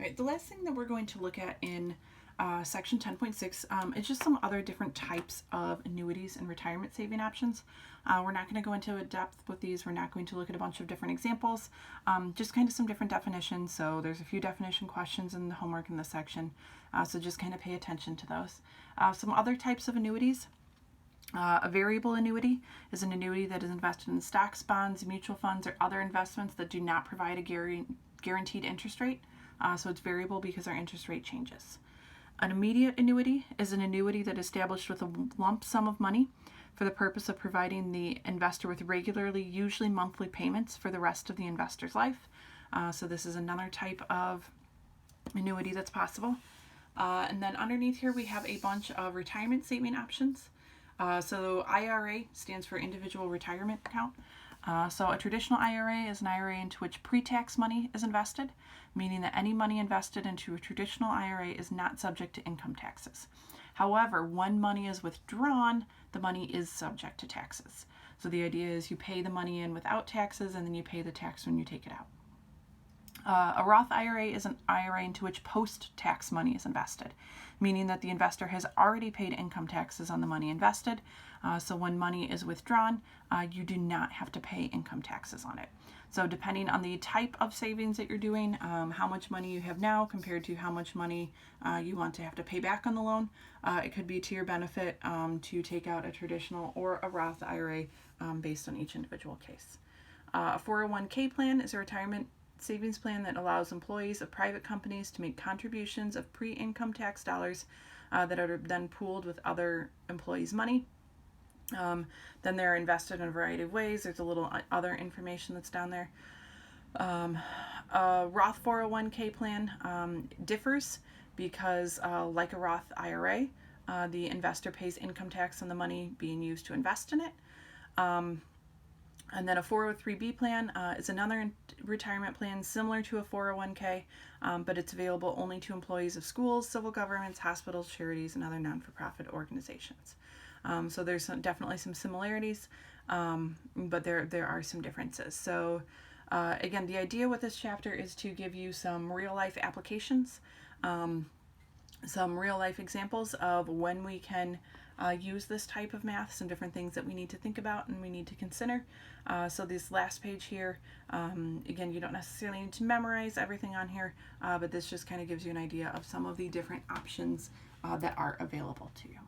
right, the last thing that we're going to look at in section 10.6 is just some other different types of annuities and retirement saving options. We're not going to go into a depth with these. We're not going to look at a bunch of different examples, just kind of some different definitions. So there's a few definition questions in the homework in this section, so just kind of pay attention to those. Some other types of annuities. A variable annuity is an annuity that is invested in stocks, bonds, mutual funds, or other investments that do not provide a guaranteed interest rate. So it's variable because our interest rate changes. An immediate annuity is an annuity that is established with a lump sum of money for the purpose of providing the investor with regularly, usually monthly payments for the rest of the investor's life. So this is another type of annuity that's possible. And then underneath here we have a bunch of retirement saving options. So IRA stands for individual retirement account. So a traditional IRA is an IRA into which pre-tax money is invested, meaning that any money invested into a traditional IRA is not subject to income taxes. However, when money is withdrawn, the money is subject to taxes. So the idea is you pay the money in without taxes and then you pay the tax when you take it out. A Roth IRA is an IRA into which post-tax money is invested, meaning that the investor has already paid income taxes on the money invested. So when money is withdrawn, you do not have to pay income taxes on it. So depending on the type of savings that you're doing, how much money you have now compared to how much money you want to have to pay back on the loan, it could be to your benefit to take out a traditional or a Roth IRA based on each individual case. A 401k plan is a retirement savings plan that allows employees of private companies to make contributions of pre-income tax dollars that are then pooled with other employees' money. Then they're invested in a variety of ways. There's a little other information that's down there. A Roth 401k plan differs because, like a Roth IRA, the investor pays income tax on the money being used to invest in it. And then a 403b plan is another retirement plan similar to a 401k, but it's available only to employees of schools, civil governments, hospitals, charities, and other non-for-profit organizations. So there's definitely some similarities, but there are some differences. So again, the idea with this chapter is to give you some real-life applications, some real-life examples of when we can use this type of math, some different things that we need to think about and we need to consider. So this last page here, again, you don't necessarily need to memorize everything on here, but this just kind of gives you an idea of some of the different options that are available to you.